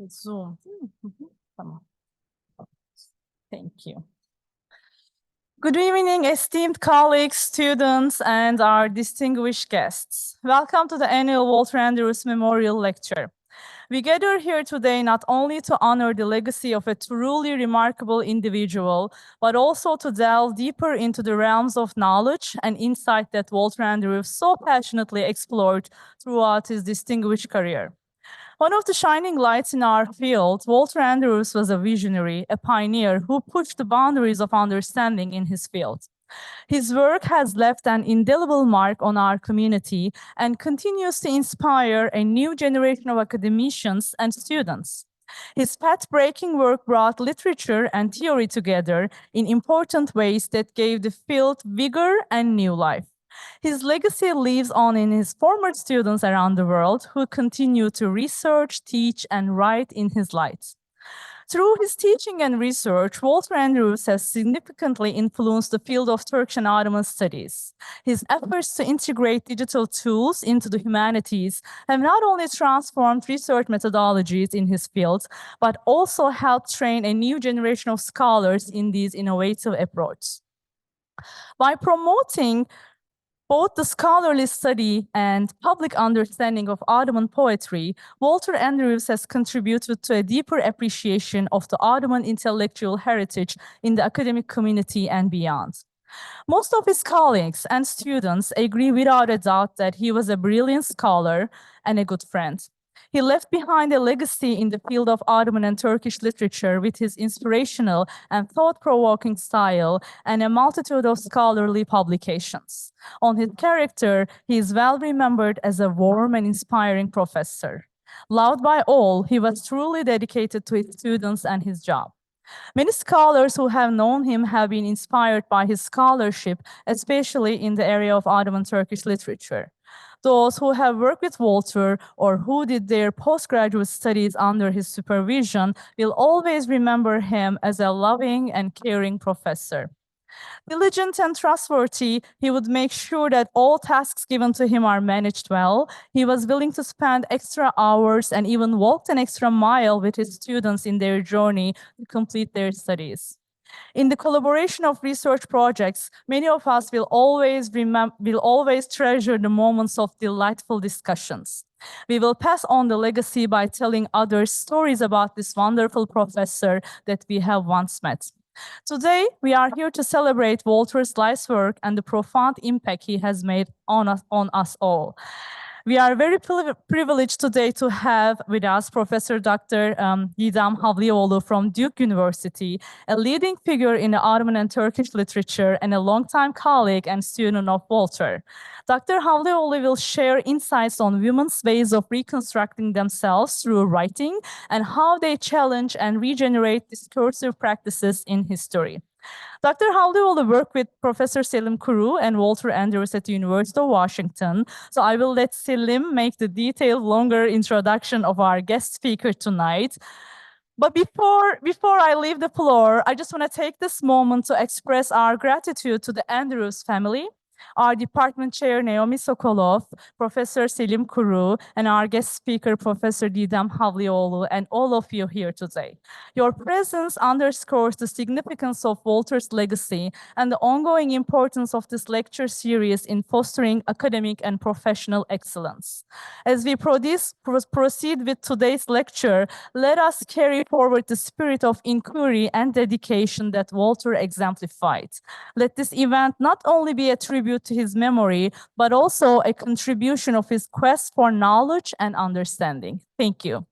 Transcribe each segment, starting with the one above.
Zoom. Tamam. Thank you. Good evening, esteemed colleagues, students, and our distinguished guests. Welcome to the annual Walter Andrews Memorial Lecture. We gather here today not only to honor the legacy of a truly remarkable individual, but also to delve deeper into the realms of knowledge and insight that Walter Andrews so passionately explored throughout his distinguished career. One of the shining lights in our field, Walter Andrews was a visionary, a pioneer who pushed the boundaries of understanding in his field. His work has left an indelible mark on our community and continues to inspire a new generation of academicians and students. His path-breaking work brought literature and theory together in important ways that gave the field vigor and new life. His legacy lives on in his former students around the world who continue to research, teach, and write in his light. Through his teaching and research, Walter Andrews has significantly influenced the field of Turkish and Ottoman studies. His efforts to integrate digital tools into the humanities have not only transformed research methodologies in his field, but also helped train a new generation of scholars in these innovative approaches. By promoting both the scholarly study and public understanding of Ottoman poetry, Walter Andrews has contributed to a deeper appreciation of the Ottoman intellectual heritage in the academic community and beyond. Most of his colleagues and students agree without a doubt that he was a brilliant scholar and a good friend. He left behind a legacy in the field of Ottoman and Turkish literature with his inspirational and thought-provoking style and a multitude of scholarly publications. On his character, he is well remembered as a warm and inspiring professor. Loved by all, he was truly dedicated to his students and his job. Many scholars who have known him have been inspired by his scholarship, especially in the area of Ottoman Turkish literature. Those who have worked with Walter or who did their postgraduate studies under his supervision will always remember him as a loving and caring professor. Diligent and trustworthy, he would make sure that all tasks given to him are managed well. He was willing to spend extra hours and even walked an extra mile with his students in their journey to complete their studies. In the collaboration of research projects, many of us will always treasure the moments of delightful discussions. We will pass on the legacy by telling others stories about this wonderful professor that we have once met. Today, we are here to celebrate Walter's life's work and the profound impact he has made on us all. We are very privileged today to have with us Professor Dr. Didem Havliog from Duke University, a leading figure in the Ottoman and Turkish literature and a longtime colleague and student of Walter. Dr. Havliog will share insights on women's ways of reconstructing themselves through writing and how they challenge and regenerate discursive practices in history. Dr. Havliog worked with Professor Selim Kuru and Walter Andrews at the University of Washington. So I will let Selim make the detailed, longer introduction of our guest speaker tonight. But before I leave the floor, I just want to take this moment to express our gratitude to the Andrews family, our department chair, Naomi Sokolov, Professor Selim Kuru, and our guest speaker, Professor Didem Havliog, and all of you here today. Your presence underscores the significance of Walter's legacy and the ongoing importance of this lecture series in fostering academic and professional excellence. As we proceed with today's lecture, let us carry forward the spirit of inquiry and dedication that Walter exemplified. Let this event not only be a tribute to his memory, but also a contribution of his quest for knowledge and understanding. Thank you.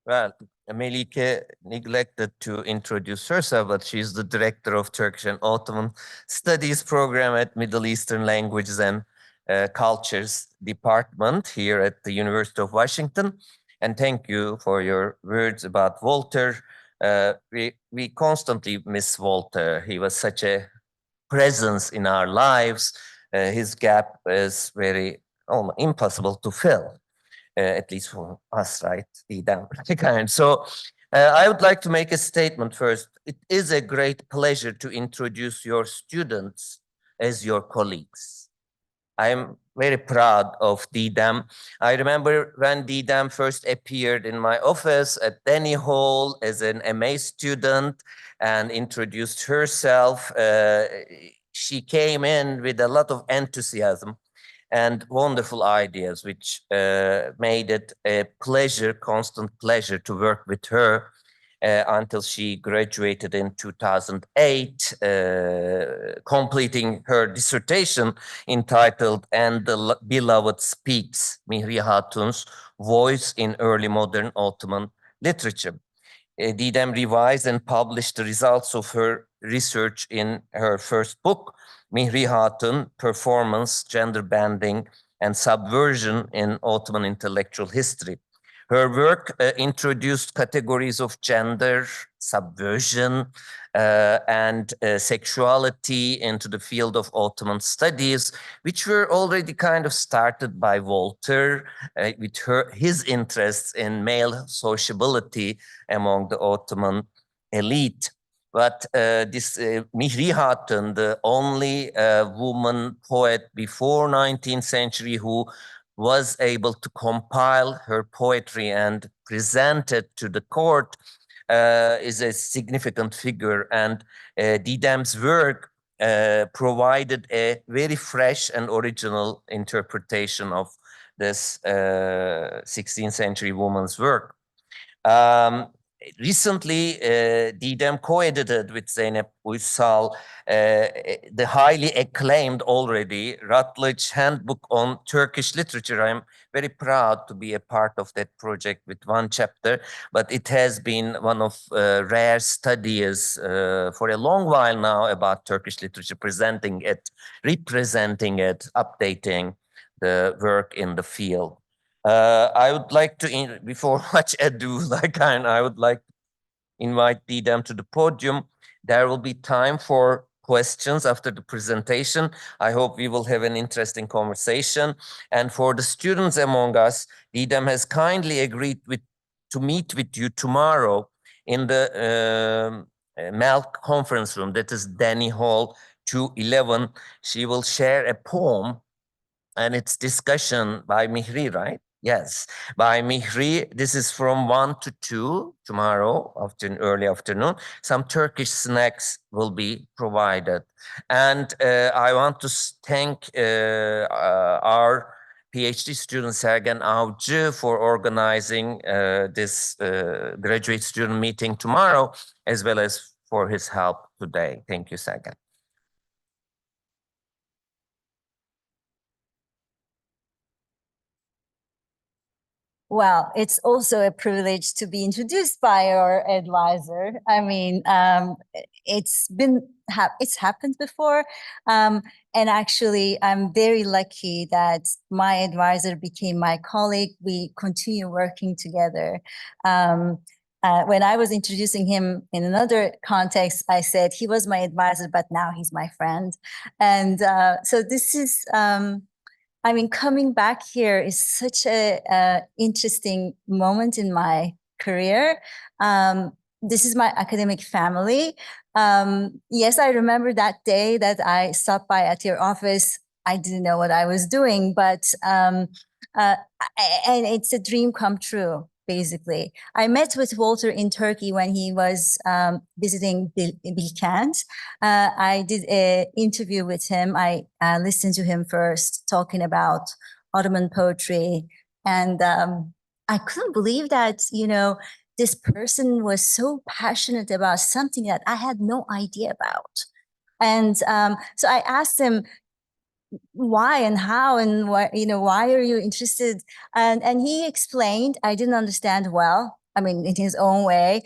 Well, Melike neglected to introduce herself, but she's the director of Turkish and Ottoman Studies program at Middle Eastern Languages and Cultures Department here at the University of Washington. And thank you for your words about Walter. We constantly miss Walter. He was such a presence in our lives. His gap is very impossible to fill. At least for us, right? And so I would like to make a statement first. It is a great pleasure to introduce your students as your colleagues. I'm very proud of Didem. I remember when Didem first appeared in my office at Denny Hall as an MA student and introduced herself. She came in with a lot of enthusiasm and wonderful ideas, which made it a pleasure, constant pleasure to work with her until she graduated in 2008, completing her dissertation entitled "And the Beloved Speaks, Mihri Hatun's Voice in Early Modern Ottoman Literature." Didem revised and published the results of her research in her first book, Mihri Hatun, Performance, Gender Bending, and Subversion in Ottoman Intellectual History. Her work introduced categories of gender, subversion, and sexuality into the field of Ottoman studies, which were already kind of started by Voltaire with his interests in male sociability among the Ottoman elite. But this Mihri Hatun, the only woman poet before 19th century who was able to compile her poetry and present it to the court, is a significant figure. And Didem's work provided a very fresh and original interpretation of this 16th century woman's work. Recently, Didem co-edited with Zeynep Uysal the highly acclaimed already Routledge Handbook on Turkish Literature. I'm very proud to be a part of that project with one chapter, but it has been one of rare studies for a long while now about Turkish literature, presenting it, representing it, updating the work in the field. I would like to, before much ado, I would like to invite Didem to the podium. There will be time for questions after the presentation. I hope we will have an interesting conversation. And for the students among us, Didem has kindly agreed to meet with you tomorrow in the Malk conference room, that is Denny Hall 211. She will share a poem, and it's discussion by Mihri, right? Yes, by Mihri. This is from 1 to 2 tomorrow, early afternoon. Some Turkish snacks will be provided. And I want to thank our PhD student Sergen Avcı for organizing this graduate student meeting tomorrow, as well as for his help today. Thank you, Sergen. Well, it's also a privilege to be introduced by your advisor. I mean, it's happened before, and actually, I'm very lucky that my advisor became my colleague. We continue working together. When I was introducing him in another context, I said he was my advisor, but now he's my friend, and so this is. I mean, coming back here is such a interesting moment in my career. This is my academic family. Yes, I remember that day that I stopped by at your office. I didn't know what I was doing, but and it's a dream come true. Basically, I met with Walter in Turkey when he was visiting Bilkent. I did an interview with him. I listened to him first talking about Ottoman poetry, and I couldn't believe that, this person was so passionate about something that I had no idea about. And so I asked him, why and how and why are you interested, and he explained. I didn't understand well, I mean, in his own way,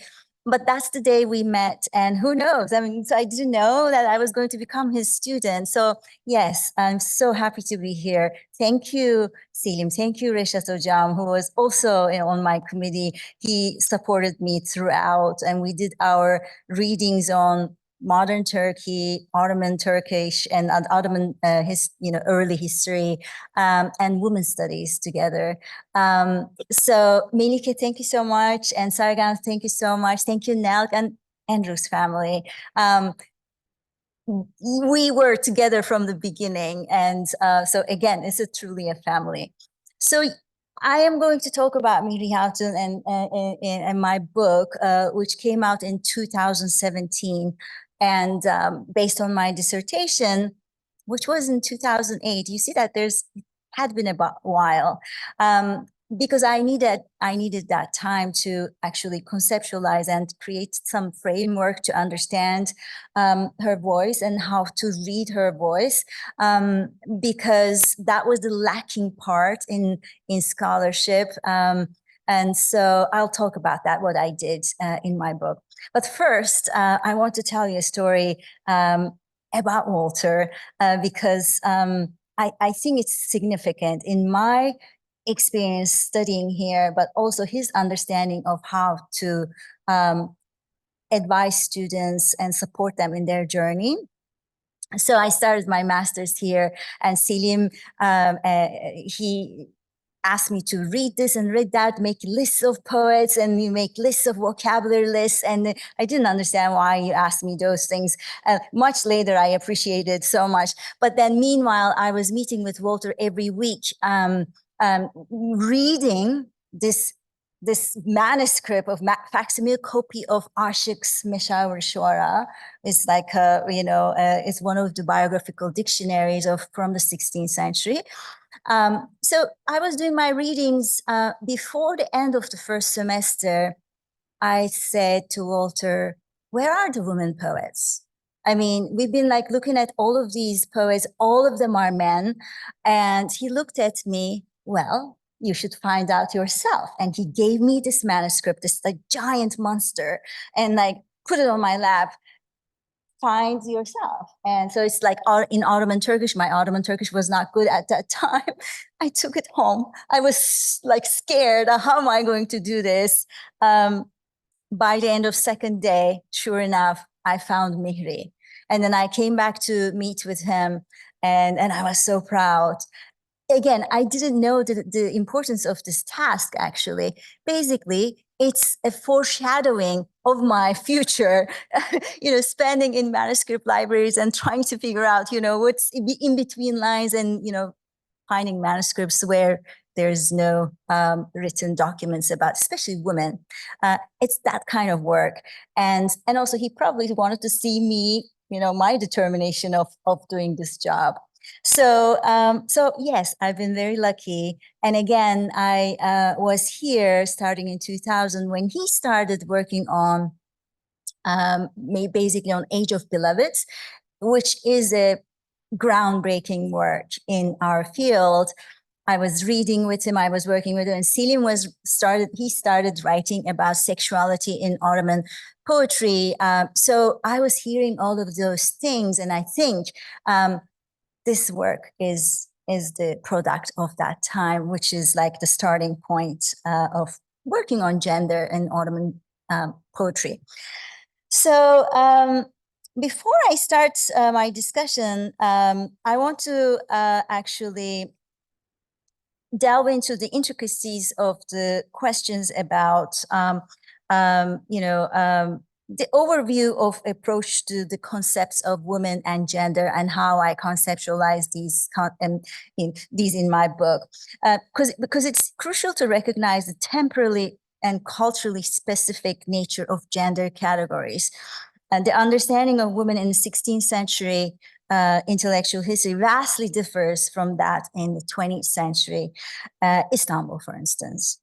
but that's the day we met, and who knows, I mean, so I didn't know that I was going to become his student. So yes, I'm so happy to be here. Thank you, Selim. Thank you, Reşat Hocam, who was also on my committee. He supported me throughout, and we did our readings on modern Turkey, Ottoman Turkish, and Ottoman early history, and women's studies together. So Melike, thank you so much, and Sargan, thank you so much. Thank you, Nelk and Andrew's family. we were together from the beginning. And so again, it's truly a family. So I am going to talk about Mihri Hatun and my book, which came out in 2017. And based on my dissertation, which was in 2008, you see that had been a while. Because I needed that time to actually conceptualize and create some framework to understand her voice and how to read her voice, because that was the lacking part in scholarship. And so I'll talk about that, what I did in my book. But first, I want to tell you a story about Walter, because I think it's significant in my experience studying here, but also his understanding of how to advise students and support them in their journey. So I started my master's here, and Selim, he asked me to read this and read that, make lists of poets, and you make lists of vocabulary lists. And I didn't understand why you asked me those things. Much later, I appreciated so much. But then meanwhile, I was meeting with Walter every week, reading this manuscript of facsimile copy of Aşık's Meşavir Şuara. It's like it's one of the biographical dictionaries from the 16th century. So I was doing my readings before the end of the first semester. I said to Walter, "Where are the women poets? I mean, we've been like looking at all of these poets, all of them are men." And he looked at me, "Well, you should find out yourself." And he gave me this manuscript, this like giant monster, and like put it on my lap. Find yourself. And so it's like in Ottoman Turkish. My Ottoman Turkish was not good at that time. I took it home. I was like scared. How am I going to do this? By the end of second day, sure enough, I found Mihri. And then I came back to meet with him, and I was so proud. Again, I didn't know the importance of this task, actually. Basically, it's a foreshadowing of my future, spending in manuscript libraries and trying to figure out, what's in between lines, and, finding manuscripts where there's no written documents about, especially women. It's that kind of work. And also he probably wanted to see me, my determination of doing this job. So yes, I've been very lucky. And again, I was here starting in 2000 when he started working on basically on Age of Beloveds, which is a groundbreaking work in our field. I was reading with him, I was working with him, and Selim started writing about sexuality in Ottoman poetry. So I was hearing all of those things, and I think this work is the product of that time, which is like the starting point of working on gender in Ottoman poetry. So before I start my discussion, I want to actually delve into the intricacies of the questions about, the overview of approach to the concepts of women and gender, and how I conceptualize these in my book, because it's crucial to recognize the temporally and culturally specific nature of gender categories. And the understanding of women in the 16th century intellectual history vastly differs from that in the 20th century, Istanbul, for instance.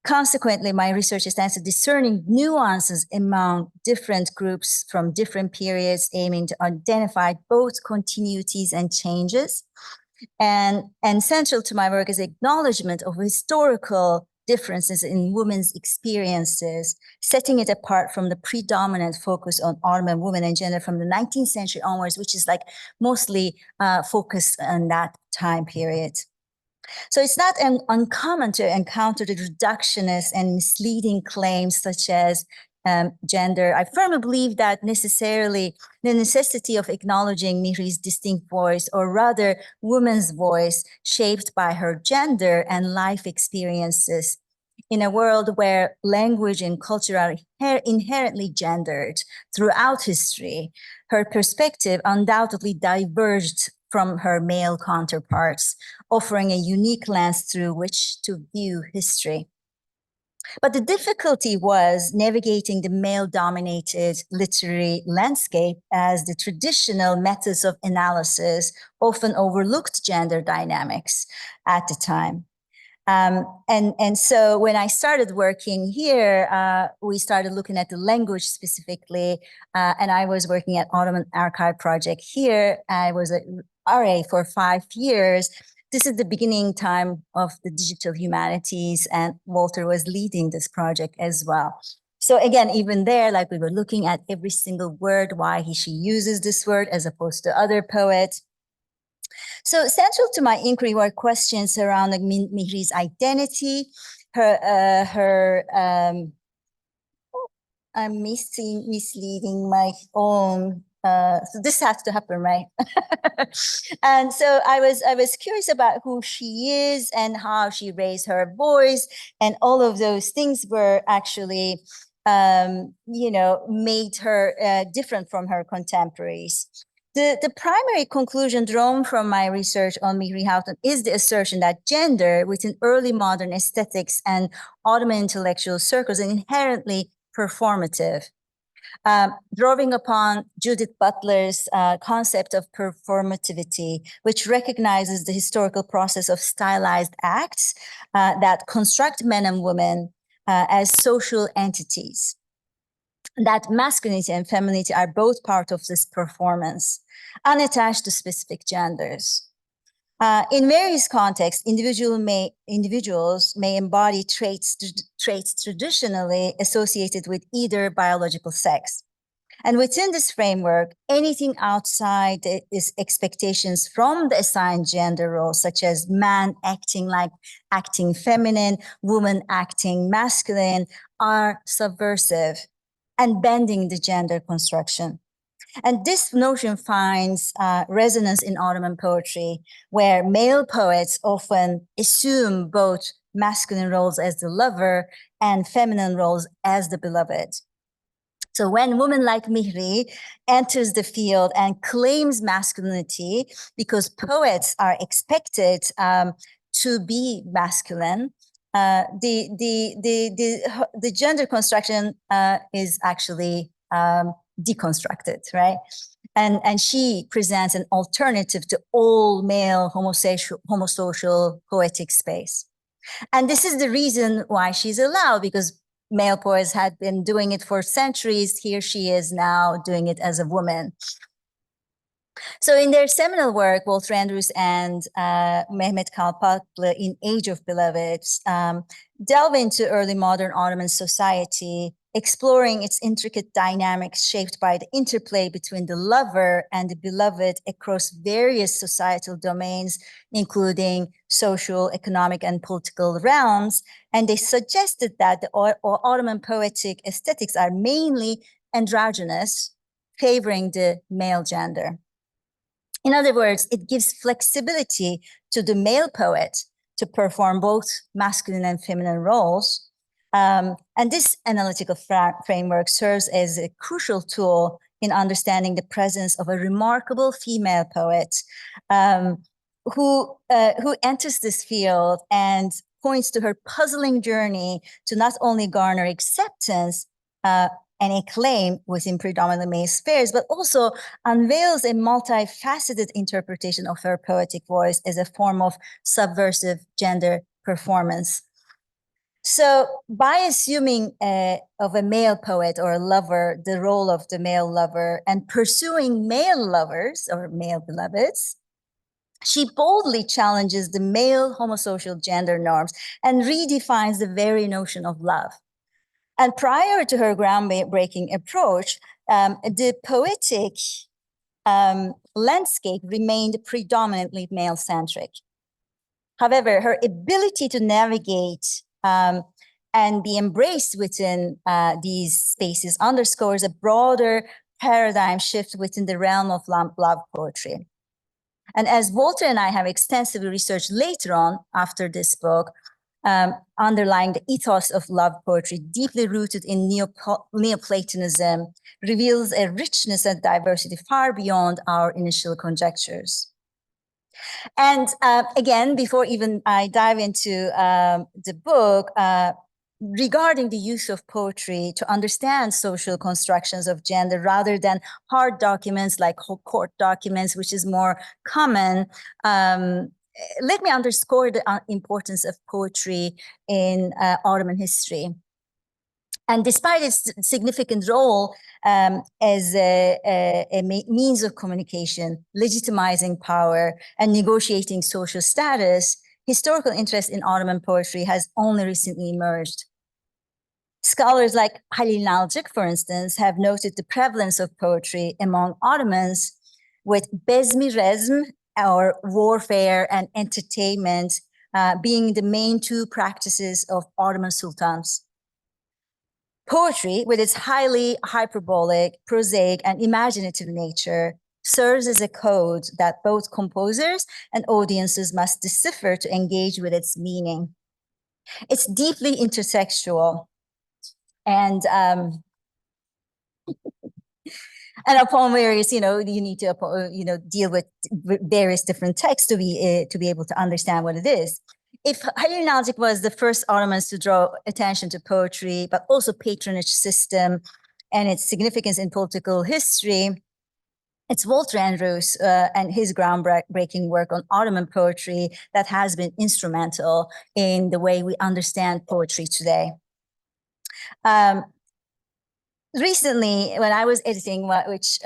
Consequently, my research stands to discerning nuances among different groups from different periods, aiming to identify both continuities and changes. And central to my work is acknowledgement of historical differences in women's experiences, setting it apart from the predominant focus on Ottoman women and gender from the 19th century onwards, which is like mostly focused on that time period. So it's not uncommon to encounter the reductionist and misleading claims such as gender. I firmly believe that necessarily the necessity of acknowledging Mihri's distinct voice, or rather woman's voice, shaped by her gender and life experiences, in a world where language and culture are inherently gendered throughout history, her perspective undoubtedly diverged from her male counterparts, offering a unique lens through which to view history. But the difficulty was navigating the male-dominated literary landscape, as the traditional methods of analysis often overlooked gender dynamics at the time. And so when I started working here, we started looking at the language specifically, and I was working at Ottoman Archive Project here. I was an RA for 5 years. This is the beginning time of the digital humanities, and Walter was leading this project as well. So again, even there, like we were looking at every single word, why she uses this word as opposed to other poets. So central to my inquiry were questions surrounding Mihri's identity, I'm misleading my own. So this has to happen, right? And so I was curious about who she is and how she raised her voice, and all of those things were actually, made her different from her contemporaries. The primary conclusion drawn from my research on Mihri Houghton is the assertion that gender within early modern aesthetics and Ottoman intellectual circles is inherently performative. Drawing upon Judith Butler's concept of performativity, which recognizes the historical process of stylized acts that construct men and women as social entities. That masculinity and femininity are both part of this performance, unattached to specific genders. In various contexts, individuals may embody traits traditionally associated with either biological sex. And within this framework, anything outside these expectations from the assigned gender roles, such as man acting feminine, woman acting masculine, are subversive and bending the gender construction. And this notion finds resonance in Ottoman poetry, where male poets often assume both masculine roles as the lover and feminine roles as the beloved. So when women like Mihri enters the field and claims masculinity, because poets are expected to be masculine, the gender construction is actually deconstructed, right? And she presents an alternative to all male homosocial poetic space. And this is the reason why she's allowed, because male poets had been doing it for centuries. Here she is now doing it as a woman. So in their seminal work, Walter Andrews and Mehmet Kalpaklı in Age of Beloveds delve into early modern Ottoman society, exploring its intricate dynamics shaped by the interplay between the lover and the beloved across various societal domains, including social, economic, and political realms. And they suggested that the Ottoman poetic aesthetics are mainly androgynous, favoring the male gender. In other words, it gives flexibility to the male poet to perform both masculine and feminine roles. And this analytical framework serves as a crucial tool in understanding the presence of a remarkable female poet who enters this field and points to her puzzling journey to not only garner acceptance and acclaim within predominantly male spheres, but also unveils a multifaceted interpretation of her poetic voice as a form of subversive gender performance. So by assuming of a male poet or a lover, the role of the male lover, and pursuing male lovers or male beloveds, she boldly challenges the male homosocial gender norms and redefines the very notion of love. And prior to her groundbreaking approach, the poetic landscape remained predominantly male-centric. However, her ability to navigate and be embraced within these spaces underscores a broader paradigm shift within the realm of love poetry. And as Walter and I have extensively researched later on after this book, underlying the ethos of love poetry, deeply rooted in Neoplatonism, reveals a richness and diversity far beyond our initial conjectures. And again, before even I dive into the book, regarding the use of poetry to understand social constructions of gender rather than hard documents like court documents, which is more common, let me underscore the importance of poetry in Ottoman history. And despite its significant role as a means of communication, legitimizing power, and negotiating social status, historical interest in Ottoman poetry has only recently emerged. Scholars like Halil Nalcik, for instance, have noted the prevalence of poetry among Ottomans, with bezmi rezm, or warfare, and entertainment being the main two practices of Ottoman sultans. Poetry, with its highly hyperbolic, prosaic, and imaginative nature, serves as a code that both composers and audiences must decipher to engage with its meaning. It's deeply intersexual, and upon various, you need to deal with various different texts to be able to understand what it is. If Halil Nalcik was the first Ottomans to draw attention to poetry, but also patronage system and its significance in political history, it's Walter Andrews and his groundbreaking work on Ottoman poetry that has been instrumental in the way we understand poetry today. Recently, when I was editing, which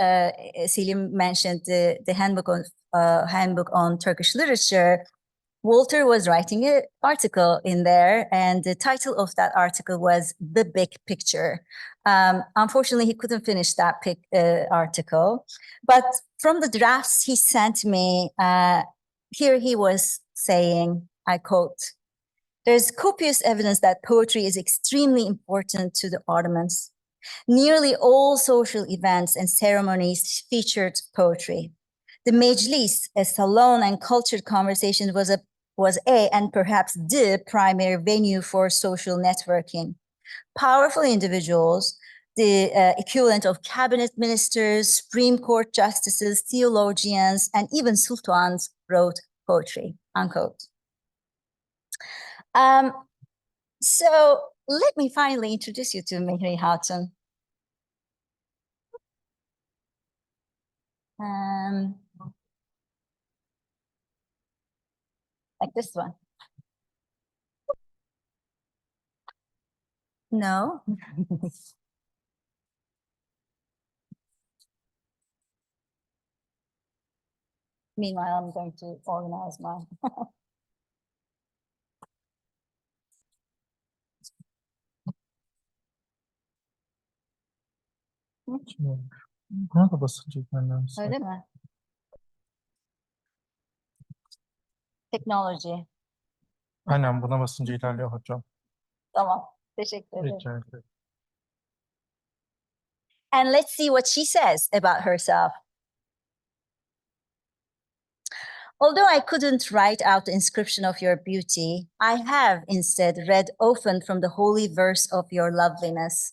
Selim mentioned, the handbook on Turkish literature, Walter was writing an article in there, and the title of that article was "The Big Picture." Unfortunately, he couldn't finish that article, but from the drafts he sent me, here he was saying, I quote, "There's copious evidence that poetry is extremely important to the Ottomans. Nearly all social events and ceremonies featured poetry. The Mejlis, a salon and cultured conversation, was a and perhaps the primary venue for social networking. Powerful individuals, the equivalent of cabinet ministers, Supreme Court justices, theologians, and even sultans wrote poetry," unquote. So let me finally introduce you to Mihri Hatun. Like this one. No. Meanwhile, I'm going to organize mine. Buna da basınca gitmen lazım. Öyle mi? Technology. Aynen buna basınca ilerliyor hocam. Tamam. Teşekkür ederim. Rica ederim. And let's see what she says about herself. Although I couldn't write out the inscription of your beauty, I have instead read often from the holy verse of your loveliness.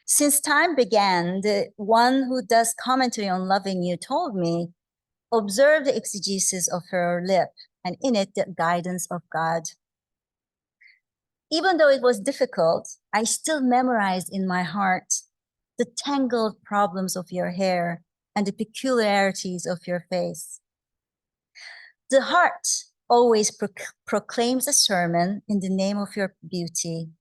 Since time began, the one who does commentary on loving you told me, observe the exegesis of her lip, and in it the guidance of God. Even though it was difficult, I still memorized in my heart the tangled problems of your hair and the peculiarities of your face. The heart always proclaims a sermon in the name of your beauty.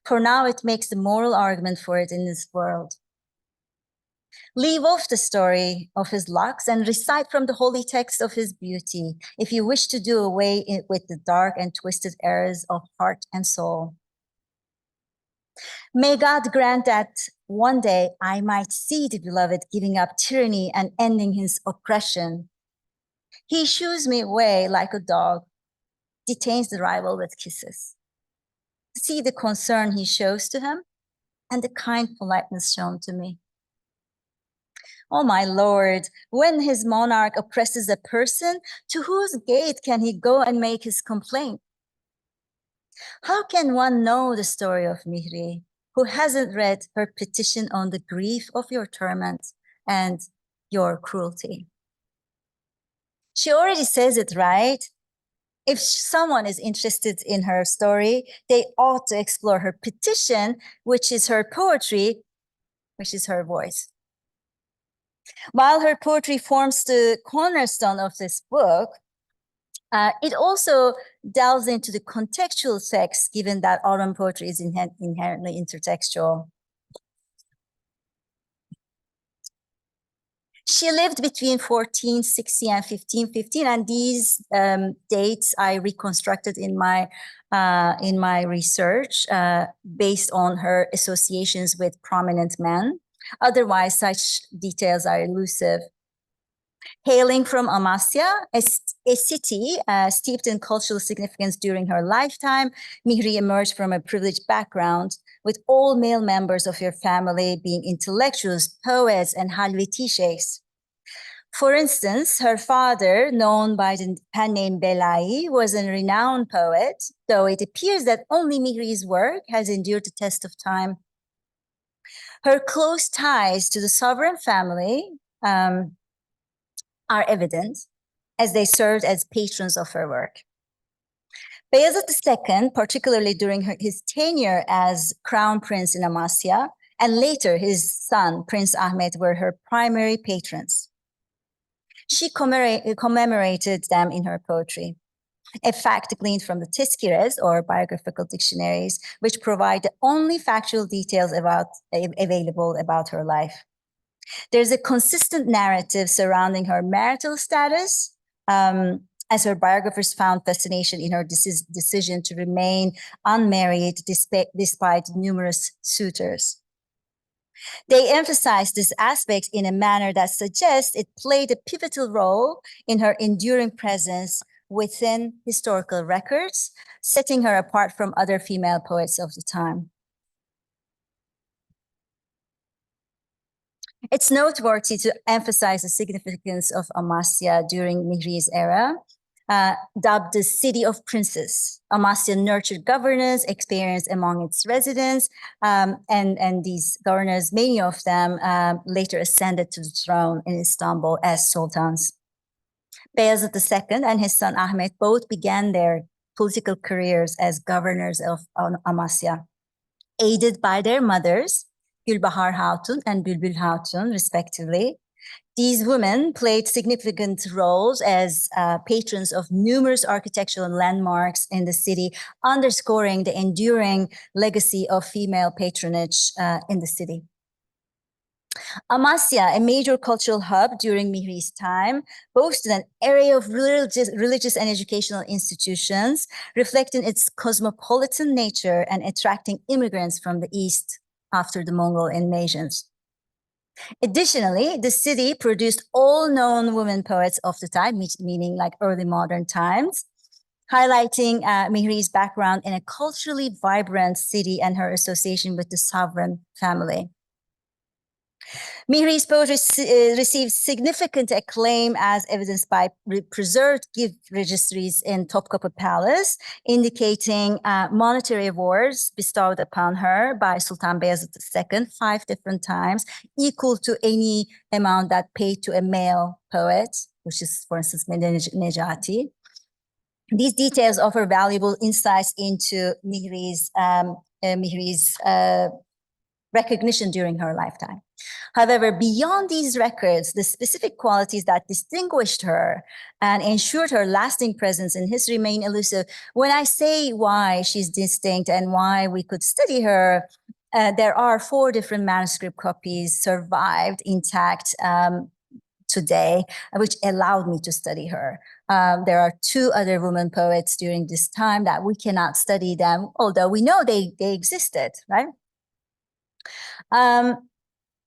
For now, it makes the moral argument for it in this world. Leave off the story of his locks and recite from the holy text of his beauty, if you wish to do away with the dark and twisted errors of heart and soul. May God grant that one day I might see the beloved giving up tyranny and ending his oppression. He shoos me away like a dog, detains the rival with kisses. See the concern he shows to him and the kind politeness shown to me. Oh, my Lord, when his monarch oppresses a person, to whose gate can he go and make his complaint? How can one know the story of Mihri who hasn't read her petition on the grief of your torment and your cruelty? She already says it, right? If someone is interested in her story, they ought to explore her petition, which is her poetry, which is her voice. While her poetry forms the cornerstone of this book, it also delves into the contextual text, given that Ottoman poetry is inherently intertextual. She lived between 1460 and 1515, and these dates I reconstructed in my research based on her associations with prominent men. Otherwise, such details are elusive. Hailing from Amasya, a city steeped in cultural significance during her lifetime, Mihri emerged from a privileged background, with all male members of her family being intellectuals, poets, and halveti sheikhs. For instance, her father, known by the pen name Belai, was a renowned poet, though it appears that only Mihri's work has endured the test of time. Her close ties to the sovereign family are evident, as they served as patrons of her work. Bayezid II, particularly during his tenure as crown prince in Amasya, and later his son, Prince Ahmed, were her primary patrons. She commemorated them in her poetry, a fact gleaned from the Tezkires, or biographical dictionaries, which provide the only factual details available about her life. There's a consistent narrative surrounding her marital status, as her biographers found fascination in her decision to remain unmarried despite numerous suitors. They emphasized this aspect in a manner that suggests it played a pivotal role in her enduring presence within historical records, setting her apart from other female poets of the time. It's noteworthy to emphasize the significance of Amasya during Mihri's era. Dubbed the city of princes, Amasya nurtured governors, experience among its residents, and these governors, many of them later ascended to the throne in Istanbul as sultans. Bayezid II and his son Ahmed both began their political careers as governors of Amasya, aided by their mothers, Gülbahar Hatun and Bülbül Hatun, respectively. These women played significant roles as patrons of numerous architectural landmarks in the city, underscoring the enduring legacy of female patronage in the city. Amasya, a major cultural hub during Mihri's time, boasted an array of religious and educational institutions, reflecting its cosmopolitan nature and attracting immigrants from the East after the Mongol invasions. Additionally, the city produced all known women poets of the time, meaning like early modern times, highlighting Mihri's background in a culturally vibrant city and her association with the sovereign family. Mihri's poetry received significant acclaim, as evidenced by preserved gift registries in Topkapı Palace, indicating monetary awards bestowed upon her by Sultan Bayezid II 5 different times, equal to any amount that paid to a male poet, which is, for instance, Necati. These details offer valuable insights into Mihri's recognition during her lifetime. However, beyond these records, the specific qualities that distinguished her and ensured her lasting presence in history remain elusive. When I say why she's distinct and why we could study her, there are 4 different manuscript copies survived intact today, which allowed me to study her. There are 2 other women poets during this time that we cannot study them, although we know they existed, right?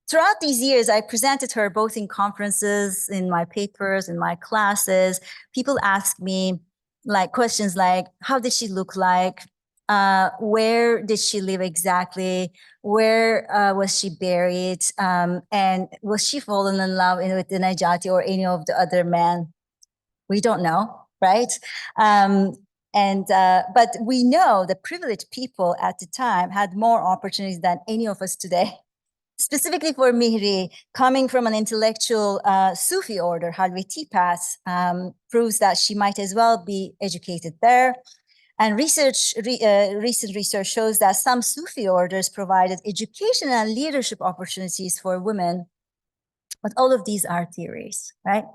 Throughout these years, I presented her both in conferences, in my papers, in my classes. People ask me questions like, how did she look like? Where did she live exactly? Where was she buried? And was she fallen in love with the Necati or any of the other men? We don't know, right? But we know the privileged people at the time had more opportunities than any of us today. Specifically for Mihri, coming from an intellectual Sufi order, Halveti path, proves that she might as well be educated there. And recent research shows that some Sufi orders provided education and leadership opportunities for women. But all of these are theories, right?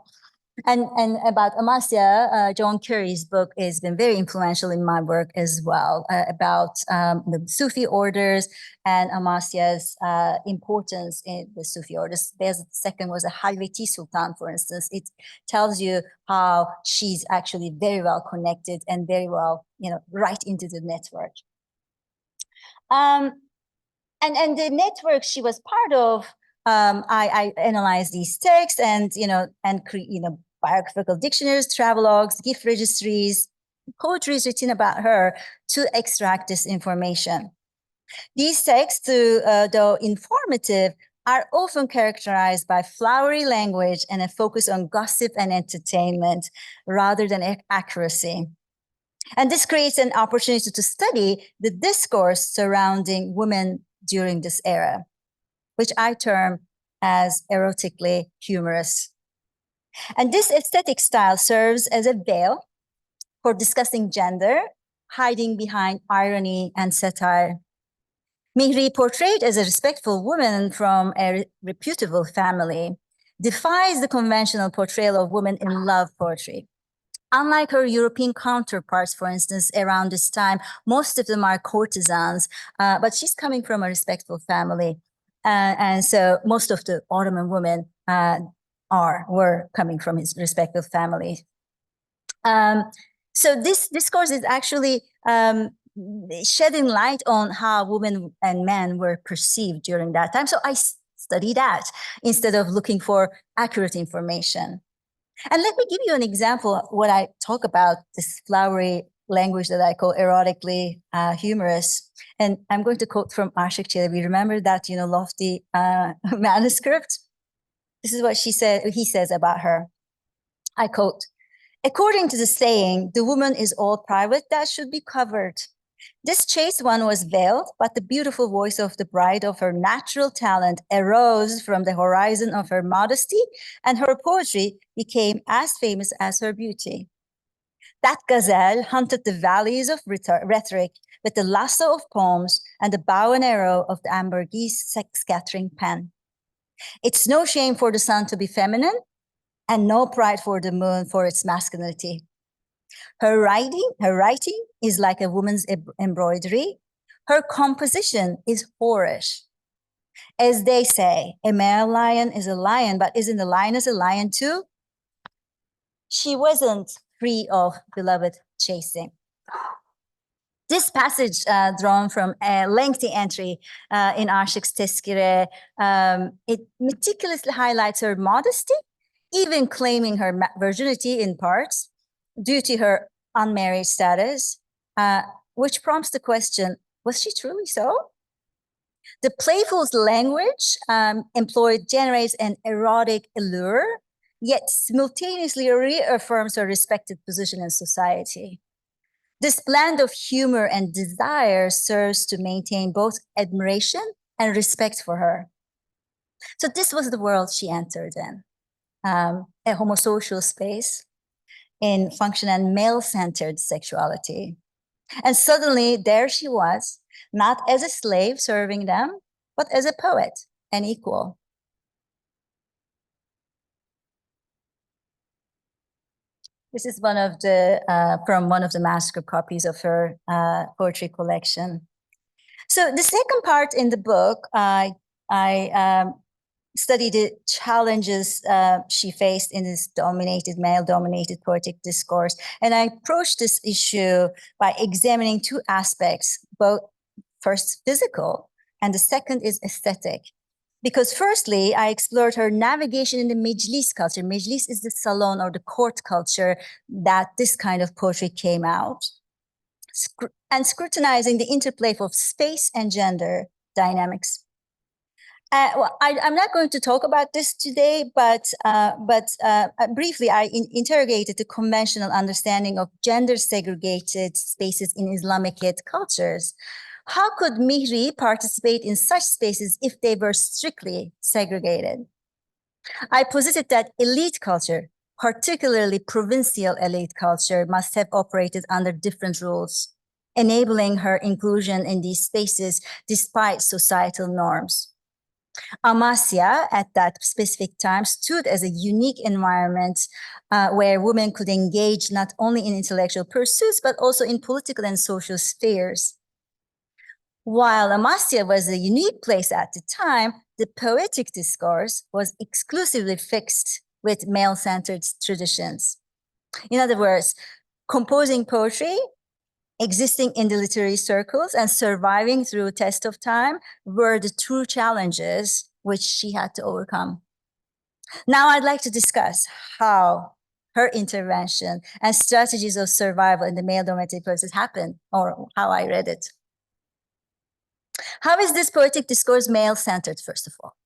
And about Amasya, John Curry's book has been very influential in my work as well, about the Sufi orders and Amasya's importance in the Sufi orders. There's the second was a Halveti Sultan, for instance. It tells you how she's actually very well connected and very well, right into the network. And the network she was part of, I analyzed these texts and biographical dictionaries, travelogues, gift registries, poetry written about her to extract this information. These texts, though informative, are often characterized by flowery language and a focus on gossip and entertainment rather than accuracy. And this creates an opportunity to study the discourse surrounding women during this era, which I term as erotically humorous. And this aesthetic style serves as a veil for discussing gender, hiding behind irony and satire. Mihri, portrayed as a respectful woman from a reputable family, defies the conventional portrayal of women in love poetry. Unlike her European counterparts, for instance, around this time, most of them are courtesans, but she's coming from a respectful family. And so most of the Ottoman women were coming from his respective family. So this discourse is actually shedding light on how women and men were perceived during that time. So I study that instead of looking for accurate information. And let me give you an example of what I talk about, this flowery language that I call erotically humorous. And I'm going to quote from Ashik Çelebi. Remember that, lofty manuscript? This is what he says about her. I quote, "According to the saying, the woman is all private that should be covered. This chaste one was veiled, but the beautiful voice of the bride of her natural talent arose from the horizon of her modesty, and her poetry became as famous as her beauty. That gazelle hunted the valleys of rhetoric with the lasso of poems and the bow and arrow of the ambergris scattering pen. It's no shame for the sun to be feminine, and no pride for the moon for its masculinity. Her writing is like a woman's embroidery. Her composition is whorish. As they say, a male lion is a lion, but isn't the lioness a lion too? She wasn't free of beloved chasing." This passage, drawn from a lengthy entry in Ashik's Tezkire, it meticulously highlights her modesty, even claiming her virginity in parts due to her unmarried status, which prompts the question, was she truly so? The playful language employed generates an erotic allure, yet simultaneously reaffirms her respected position in society. This blend of humor and desire serves to maintain both admiration and respect for her. So this was the world she entered in, a homosocial space in function and male-centered sexuality. And suddenly there she was, not as a slave serving them, but as a poet, an equal. This is one of the from one of the manuscript copies of her poetry collection. So the second part in the book, I studied the challenges she faced in this male-dominated poetic discourse. And I approached this issue by examining two aspects, both first physical, and the second is aesthetic. Because firstly, I explored her navigation in the Mejlis culture. Mejlis is the salon or the court culture that this kind of poetry came out. And scrutinizing the interplay of space and gender dynamics. Well, I'm not going to talk about this today, but briefly, I interrogated the conventional understanding of gender-segregated spaces in Islamic cultures. How could Mihri participate in such spaces if they were strictly segregated? I posited that elite culture, particularly provincial elite culture, must have operated under different rules, enabling her inclusion in these spaces despite societal norms. Amasya, at that specific time, stood as a unique environment where women could engage not only in intellectual pursuits, but also in political and social spheres. While Amasya was a unique place at the time, the poetic discourse was exclusively fixed with male-centered traditions. In other words, composing poetry, existing in the literary circles, and surviving through a test of time were the true challenges which she had to overcome. Now I'd like to discuss how her intervention and strategies of survival in the male-dominated process happened, or how I read it. How is this poetic discourse male-centered, first of all?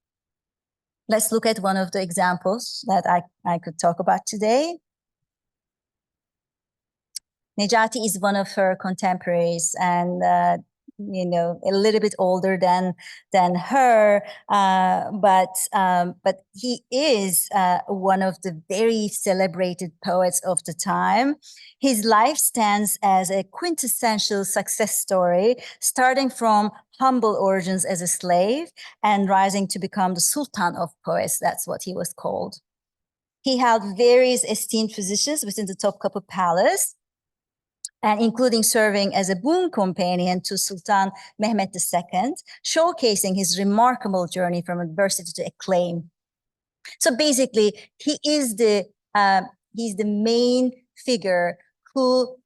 Let's look at one of the examples that I could talk about today. Nejati is one of her contemporaries, and you know, a little bit older than her, but he is one of the very celebrated poets of the time. His life stands as a quintessential success story, starting from humble origins as a slave and rising to become the Sultan of poets. That's what he was called. He held various esteemed positions within the Topkapı Palace, and including serving as a boon companion to Sultan Mehmet II, showcasing his remarkable journey from adversity to acclaim. So basically, he's the main figure who,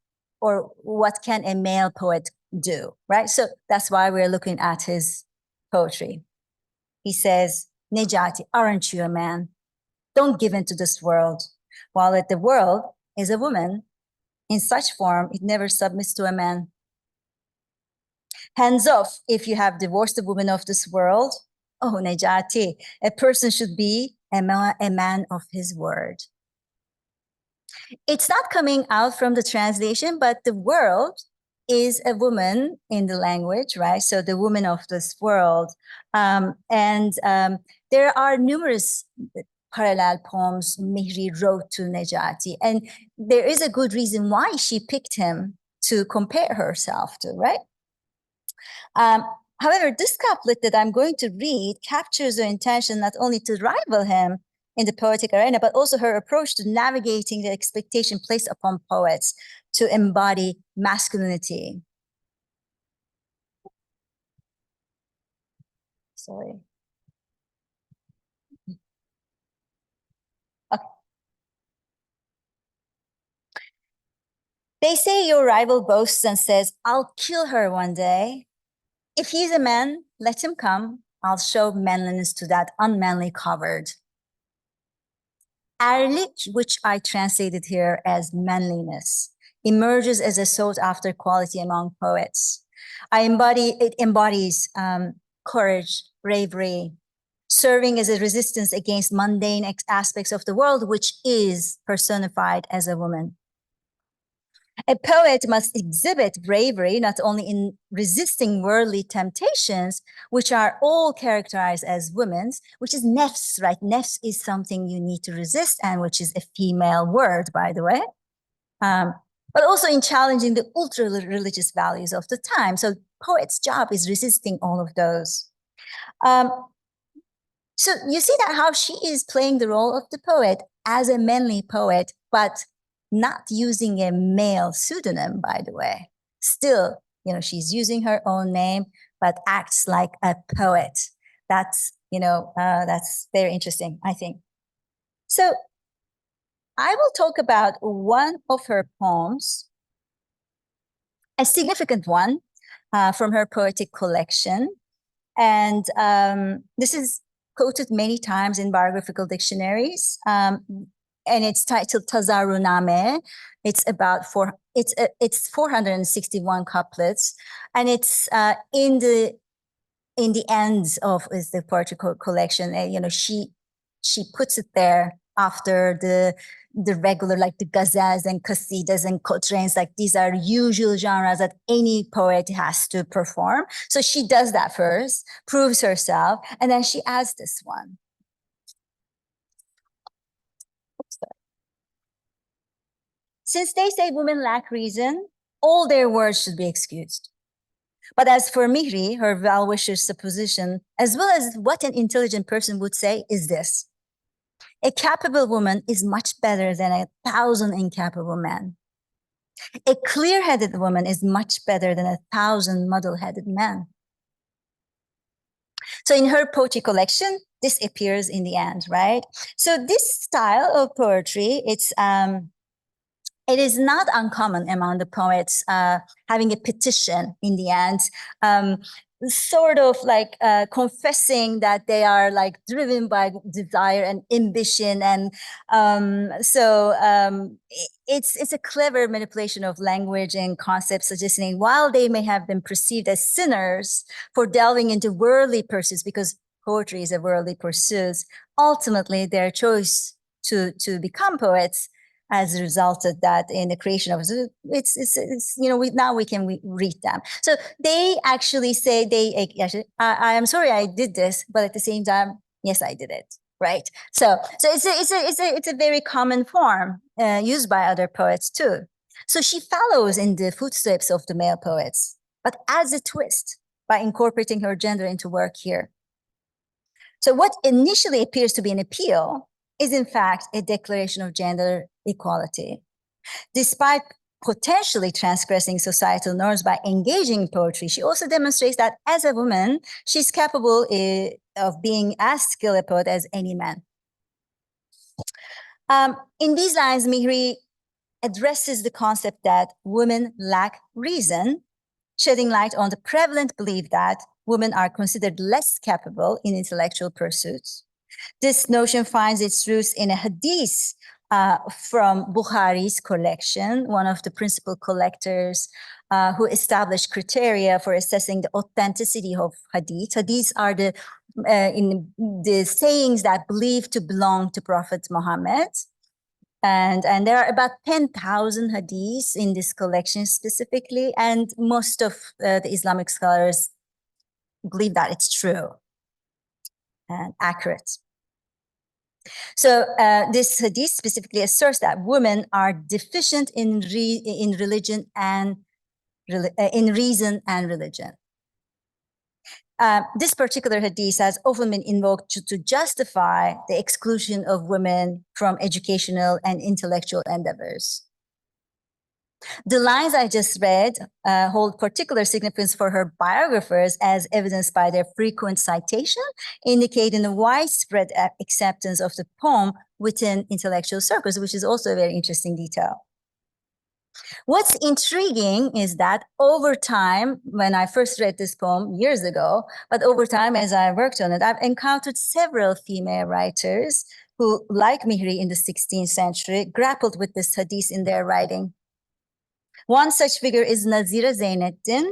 or what can a male poet do, right? So that's why we're looking at his poetry. He says, Nejati, aren't you a man? Don't give in to this world. While that the world is a woman, in such form, it never submits to a man. Hands off if you have divorced the woman of this world. Oh, Nejati, a person should be a man of his word. It's not coming out from the translation, but the world is a woman in the language, right? So the woman of this world. There are numerous parallel poems Mihri wrote to Nejati, and there is a good reason why she picked him to compare herself to, right? However, this couplet that I'm going to read captures her intention not only to rival him in the poetic arena, but also her approach to navigating the expectation placed upon poets to embody masculinity. Sorry. Okay. They say your rival boasts and says, I'll kill her one day. If he's a man, let him come. I'll show manliness to that unmanly coward. Erlik, which I translated here as manliness, emerges as a sought-after quality among poets. It embodies courage, bravery, serving as a resistance against mundane aspects of the world, which is personified as a woman. A poet must exhibit bravery not only in resisting worldly temptations, which are all characterized as women's, which is nefs, right? Nefs is something you need to resist, and which is a female word, by the way. But also in challenging the ultra-religious values of the time. So poet's job is resisting all of those. So you see that how she is playing the role of the poet as a manly poet, but not using a male pseudonym, by the way. Still, you know, she's using her own name, but acts like a poet. That's, you know, that's very interesting, I think. So I will talk about one of her poems, a significant one from her poetic collection. And this is quoted many times in biographical dictionaries. And it's titled Tazaruname. It's about 461 couplets, and it's in the in the ends of is the poetry collection. You know, she puts it there after the regular, like the ghazals and qasidas and quatrains, like these are usual genres that any poet has to perform. So she does that first, proves herself, and then she adds this one. Since they say women lack reason, all their words should be excused. But as for Mihri, her well-wisher's supposition, as well as what an intelligent person would say, is this: a capable woman is much better than 1,000 incapable men. A clear-headed woman is much better than 1,000 muddle-headed men. So in her poetry collection, this appears in the end, right? So this style of poetry, it is not uncommon among the poets having a petition in the end, sort of like confessing that they are like driven by desire and ambition. And it's a clever manipulation of language and concepts, suggesting while they may have been perceived as sinners for delving into worldly pursuits, because poetry is a worldly pursuit, ultimately their choice to become poets has resulted that in the creation of it's you know, now we can read them. So they actually say I am sorry I did this, but at the same time, yes, I did it, right? So it's a very common form used by other poets too. So she follows in the footsteps of the male poets, but adds a twist by incorporating her gender into work here. So what initially appears to be an appeal is in fact a declaration of gender equality. Despite potentially transgressing societal norms by engaging in poetry, she also demonstrates that as a woman, she's capable of being as skilled a poet as any man. In these lines, Mihri addresses the concept that women lack reason, shedding light on the prevalent belief that women are considered less capable in intellectual pursuits. This notion finds its roots in a hadith from Bukhari's collection, one of the principal collectors who established criteria for assessing the authenticity of hadith. Hadiths are the sayings that believed to belong to Prophet Muhammad. And there are about 10,000 hadiths in this collection specifically, and most of the Islamic scholars believe that it's true and accurate. So this hadith specifically asserts that women are deficient in religion and in reason and religion. This particular hadith has often been invoked to justify the exclusion of women from educational and intellectual endeavors. The lines I just read hold particular significance for her biographers, as evidenced by their frequent citation, indicating a widespread acceptance of the poem within intellectual circles, which is also a very interesting detail. What's intriguing is that over time, when I first read this poem years ago, but over time as I worked on it, I've encountered several female writers who, like Mihri in the 16th century, grappled with this hadith in their writing. One such figure is Nazira Zeyneddin,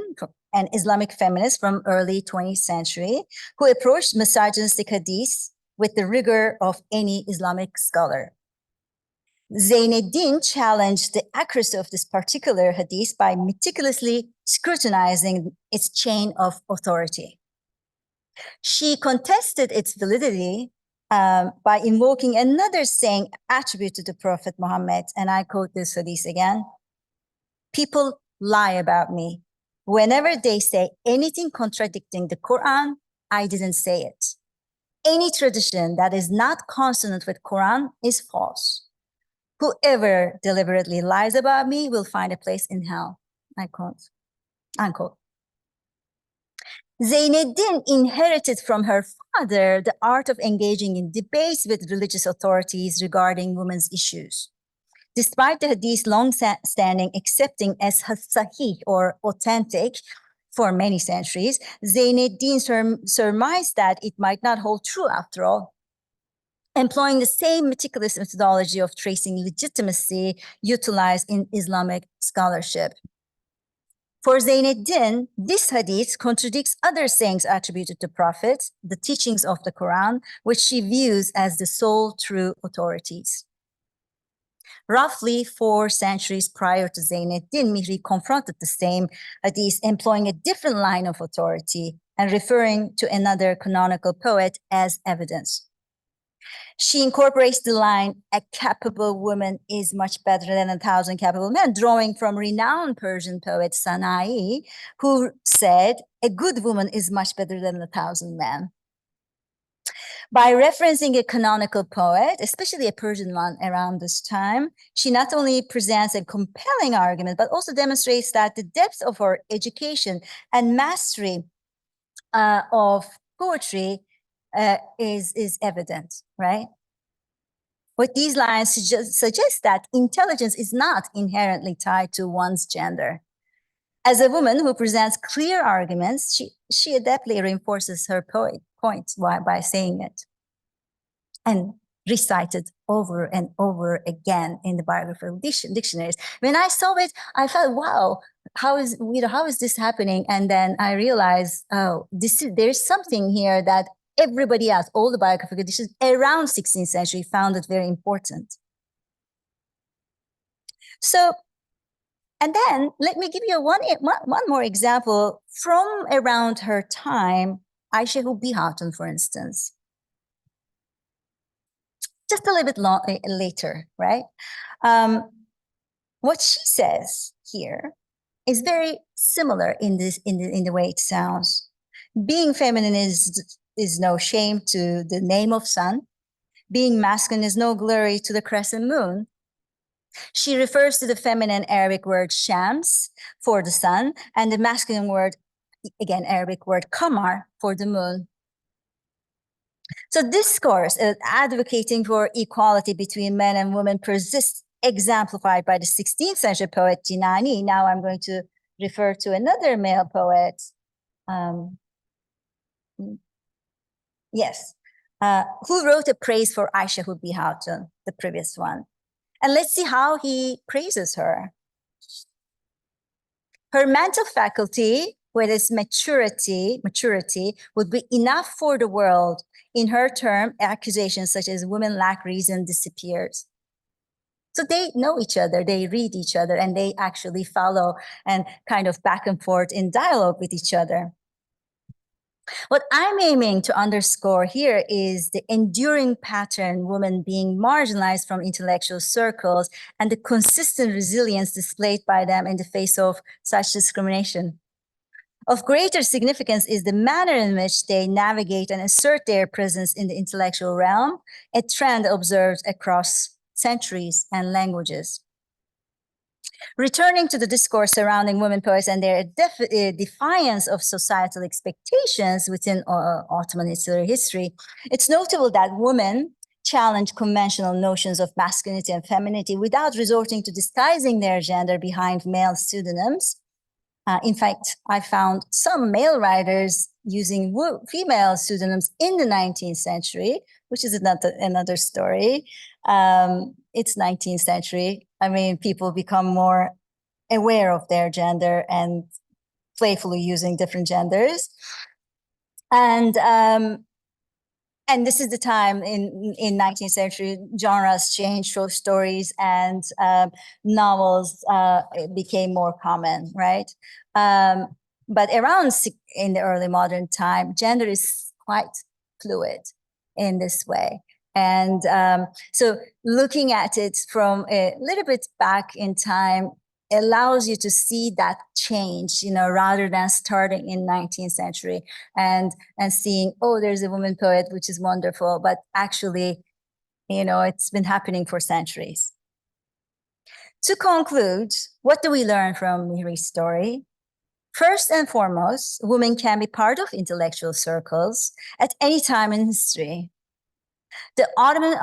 an Islamic feminist from early 20th century, who approached misogynistic hadith with the rigor of any Islamic scholar. Zeyneddin challenged the accuracy of this particular hadith by meticulously scrutinizing its chain of authority. She contested its validity by invoking another saying attributed to Prophet Muhammad, and I quote this hadith again: "People lie about me. Whenever they say anything contradicting the Quran, I didn't say it. Any tradition that is not consonant with Quran is false. Whoever deliberately lies about me will find a place in hell." I quote, unquote. Zeyneddin inherited from her father the art of engaging in debates with religious authorities regarding women's issues. Despite the hadith long-standing accepting as sahih or authentic for many centuries, Zeyneddin surmised that it might not hold true after all, employing the same meticulous methodology of tracing legitimacy utilized in Islamic scholarship. For Zeyneddin, this hadith contradicts other sayings attributed to Prophet, the teachings of the Quran, which she views as the sole true authorities. Roughly 4 centuries prior to Zeyneddin, Mihri confronted the same hadith, employing a different line of authority and referring to another canonical poet as evidence. She incorporates the line, "A capable woman is much better than 1,000 capable men," drawing from renowned Persian poet Sana'i, who said, "A good woman is much better than 1,000 men." By referencing a canonical poet, especially a Persian one around this time, she not only presents a compelling argument, but also demonstrates that the depth of her education and mastery of poetry is evident, right? What these lines suggest that intelligence is not inherently tied to one's gender. As a woman who presents clear arguments, she adeptly reinforces her points by saying it and recite it over and over again in the biographical dictionaries. When I saw it, I felt, wow, how is this happening? And then I realized, oh, there's something here that everybody else, all the biographical dictionaries around 16th century found it very important. So, and then let me give you one more example from around her time, Aisha Hubbi Hatun, for instance. Just a little bit later, right? What she says here is very similar in the way it sounds. Being feminine is no shame to the name of sun. Being masculine is no glory to the crescent moon. She refers to the feminine Arabic word shams for the sun and the masculine word, again, Arabic word kamar for the moon. So discourse advocating for equality between men and women persists, exemplified by the 16th century poet Jinani. Now I'm going to refer to another male poet. Who wrote a praise for Aisha Hubbi Hatun, the previous one. And let's see how he praises her. Her mental faculty, with its maturity would be enough for the world. In her term, accusations such as women lack reason disappears. So they know each other, they read each other, and they actually follow and kind of back and forth in dialogue with each other. What I'm aiming to underscore here is the enduring pattern women being marginalized from intellectual circles and the consistent resilience displayed by them in the face of such discrimination. Of greater significance is the manner in which they navigate and assert their presence in the intellectual realm, a trend observed across centuries and languages. Returning to the discourse surrounding women poets and their defiance of societal expectations within Ottoman literary history, it's notable that women challenge conventional notions of masculinity and femininity without resorting to disguising their gender behind male pseudonyms. In fact, I found some male writers using female pseudonyms in the 19th century, which is another story. It's 19th century. I mean, people become more aware of their gender and playfully using different genders. And this is the time in 19th century, genres changed, short stories and novels became more common, right? But around in the early modern time, gender is quite fluid in this way. And so looking at it from a little bit back in time allows you to see that change, rather than starting in 19th century and seeing, oh, there's a woman poet, which is wonderful, but actually, it's been happening for centuries. To conclude, what do we learn from Mihri's story? First and foremost, women can be part of intellectual circles at any time in history. The Ottoman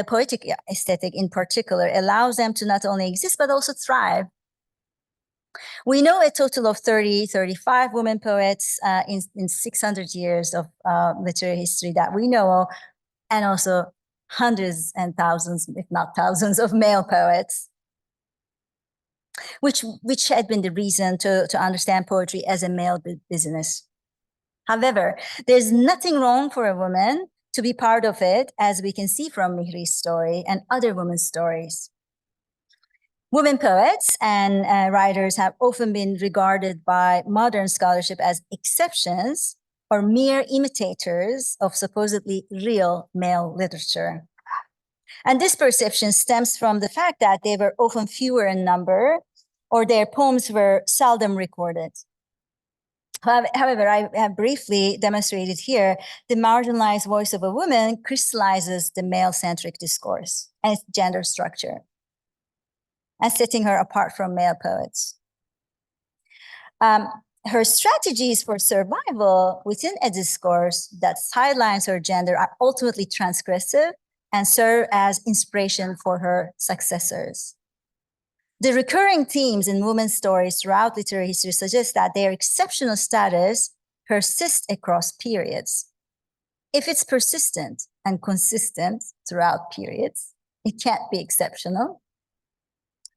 poetic aesthetic in particular allows them to not only exist, but also thrive. We know a total of 35 women poets in 600 years of literary history that we know of, and also hundreds and thousands, if not thousands, of male poets. which had been the reason to understand poetry as a male business. However, there's nothing wrong for a woman to be part of it, as we can see from Mihri's story and other women's stories. Women poets and writers have often been regarded by modern scholarship as exceptions or mere imitators of supposedly real male literature. And this perception stems from the fact that they were often fewer in number or their poems were seldom recorded. However, I have briefly demonstrated here the marginalized voice of a woman crystallizes the male-centric discourse and its gender structure, and setting her apart from male poets. Her strategies for survival within a discourse that sidelines her gender are ultimately transgressive and serve as inspiration for her successors. The recurring themes in women's stories throughout literary history suggest that their exceptional status persists across periods. If it's persistent and consistent throughout periods, it can't be exceptional.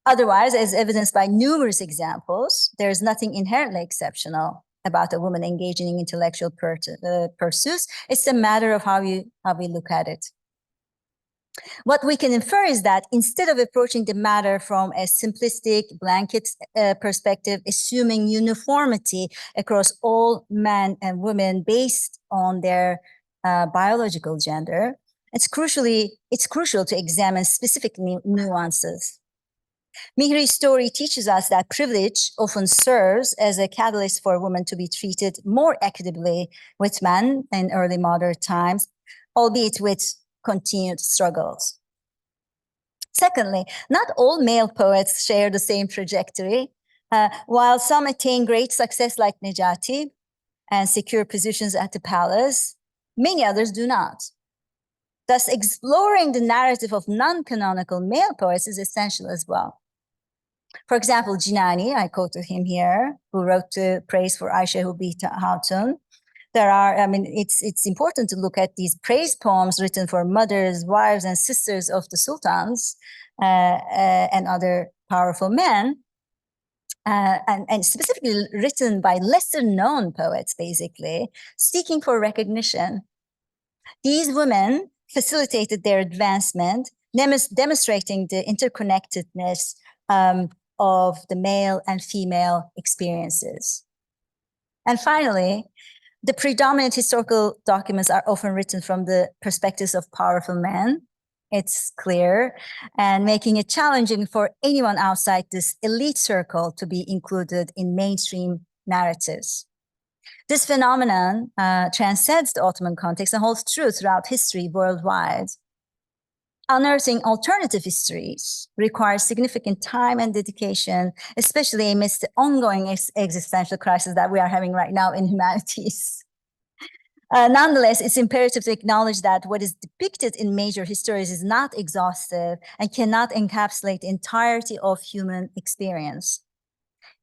Otherwise, as evidenced by numerous examples, there is nothing inherently exceptional about a woman engaging in intellectual pursuits. It's a matter of how we look at it. What we can infer is that instead of approaching the matter from a simplistic blanket perspective, assuming uniformity across all men and women based on their biological gender, it's crucial to examine specific nuances. Mihri's story teaches us that privilege often serves as a catalyst for women to be treated more equitably with men in early modern times, albeit with continued struggles. Secondly, not all male poets share the same trajectory. While some attain great success like Nejati and secure positions at the palace, many others do not. Thus, exploring the narrative of non-canonical male poets is essential as well. For example, Jinani, I quoted him here, who wrote to praise for Ayşe Hubita Hatun. It's important to look at these praise poems written for mothers, wives, and sisters of the sultans and other powerful men, and specifically written by lesser known poets, basically, seeking for recognition. These women facilitated their advancement, demonstrating the interconnectedness of the male and female experiences. And finally, the predominant historical documents are often written from the perspectives of powerful men. It's clear, and making it challenging for anyone outside this elite circle to be included in mainstream narratives. This phenomenon transcends the Ottoman context and holds true throughout history worldwide. Unearthing alternative histories requires significant time and dedication, especially amidst the ongoing existential crisis that we are having right now in humanities. Nonetheless, it's imperative to acknowledge that what is depicted in major histories is not exhaustive and cannot encapsulate the entirety of human experience.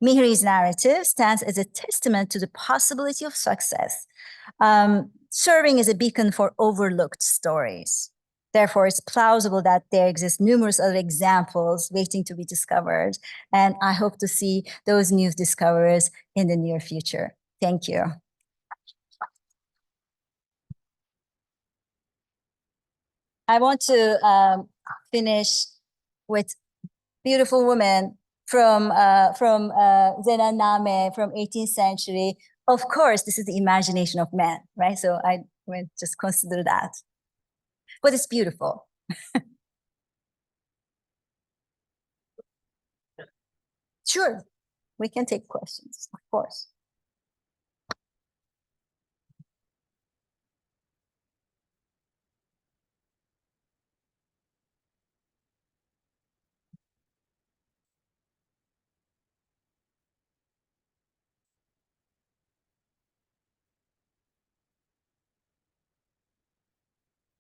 Mihri's narrative stands as a testament to the possibility of success, serving as a beacon for overlooked stories. Therefore, it's plausible that there exist numerous other examples waiting to be discovered, and I hope to see those new discoveries in the near future. Thank you. I want to finish with beautiful woman from Zenanname from 18th century. Of course, this is the imagination of men, right? So I will just consider that. But it's beautiful. Sure, we can take questions, of course.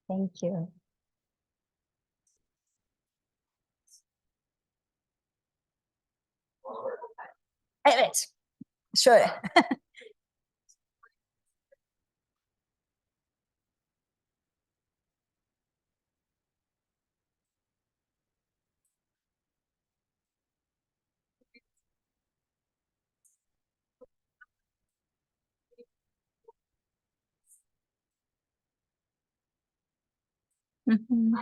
Thank you. Evet, şöyle. Mhm.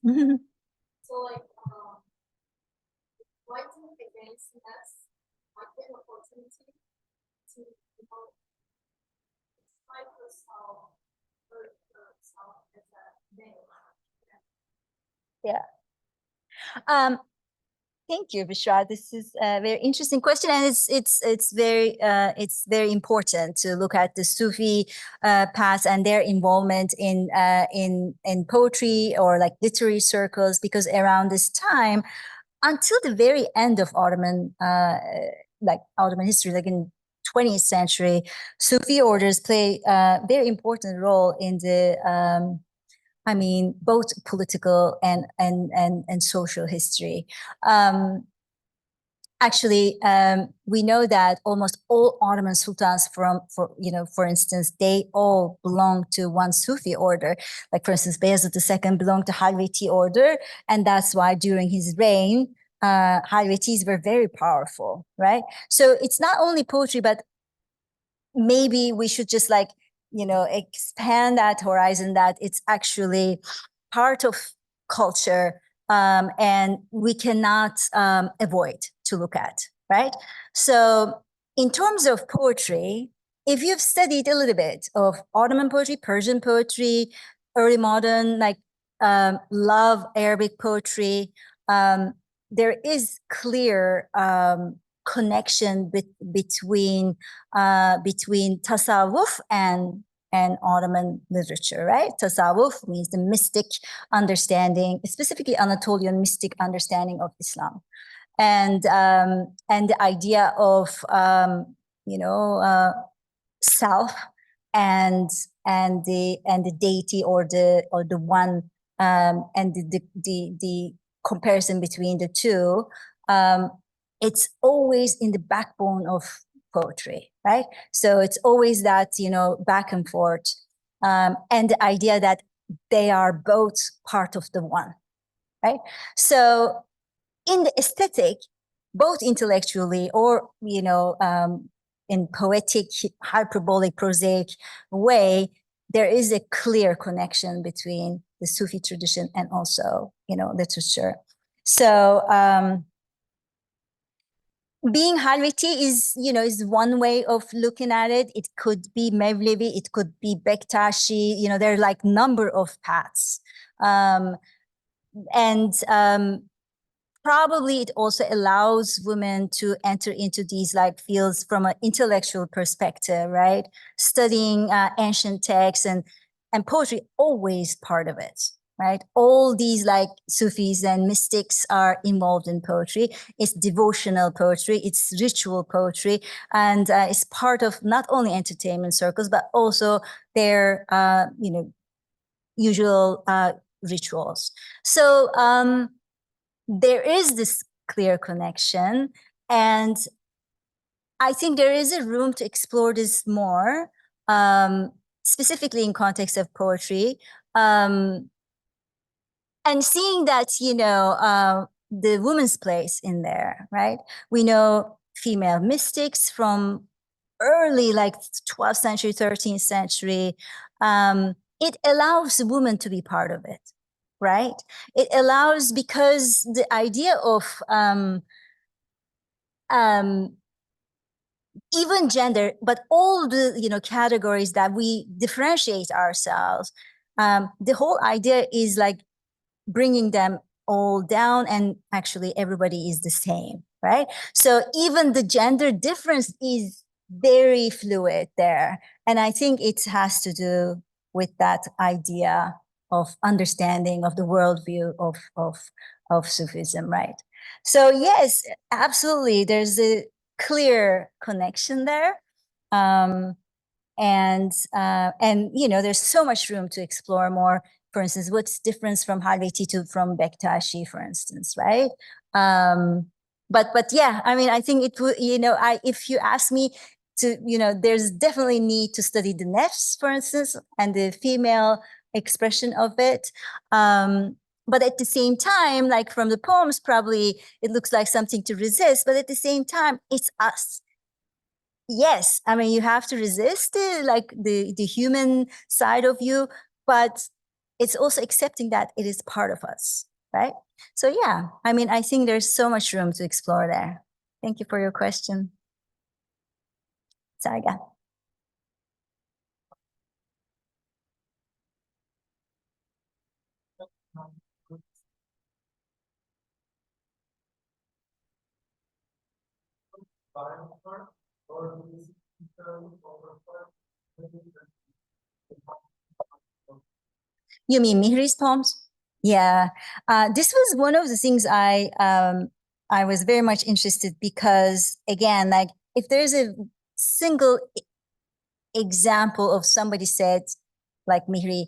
Mhm. Yeah. Thank you, Bishra. This is a very interesting question, and it's very important to look at the Sufi past and their involvement in poetry or like literary circles, because around this time, until the very end of Ottoman history, like in 20th century, Sufi orders play a very important role in the both political and social history. Actually, we know that almost all Ottoman sultans, for instance, they all belong to one Sufi order. Like, for instance, Bayezid II belonged to Halveti order, and that's why during his reign, Halvetis were very powerful, right? So it's not only poetry, but maybe we should just expand that horizon, that it's actually part of culture, and we cannot avoid to look at, right? So in terms of poetry, if you've studied a little bit of Ottoman poetry, Persian poetry, early modern, love Arabic poetry, there is clear connection between tasawwuf and Ottoman literature, right? Tasawwuf means the mystic understanding, specifically Anatolian mystic understanding of Islam, and the idea of self and the deity, or the one, and the comparison between the two. It's always in the backbone of poetry, right? So it's always that, back and forth, and the idea that they are both part of the one, right? So in the aesthetic, both intellectually or, in poetic, hyperbolic, prosaic way, there is a clear connection between the Sufi tradition and also, literature. So, being Halveti is one way of looking at it. It could be Mevlevi, it could be Bektashi. There are like number of paths, and probably it also allows women to enter into these fields from an intellectual perspective, right? Studying ancient texts and poetry, always part of it. Right, all these Sufis and mystics are involved in poetry. It's devotional poetry, it's ritual poetry, and it's part of not only entertainment circles but also their usual rituals. So there is this clear connection, and I think there is a room to explore this more, specifically in context of poetry. And seeing that, the woman's place in there, right? We know female mystics from early 12th century, 13th century. It allows women to be part of it, right? It allows, because the idea of even gender, but all the categories that we differentiate ourselves, the whole idea is bringing them all down, and actually everybody is the same, right? So even the gender difference is very fluid there, and I think it has to do with that idea of understanding of the worldview of Sufism, right? So yes, absolutely, there's a clear connection there, and there's so much room to explore more. For instance, what's difference from Halveti to from Bektashi, for instance, right? But yeah, I think it would, if you ask me to, there's definitely need to study the nefs, for instance, and the female expression of it. But at the same time, from the poems, probably it looks like something to resist, but at the same time, it's us. yes, I mean, you have to resist it, like the human side of you, but it's also accepting that it is part of us, right? So yeah, I mean, I think there's so much room to explore there. Thank you for your question. Sarga. You mean Mihri's poems? Yeah, this was one of the things I was very much interested, because again, like if there's a single example of somebody said, like Mihri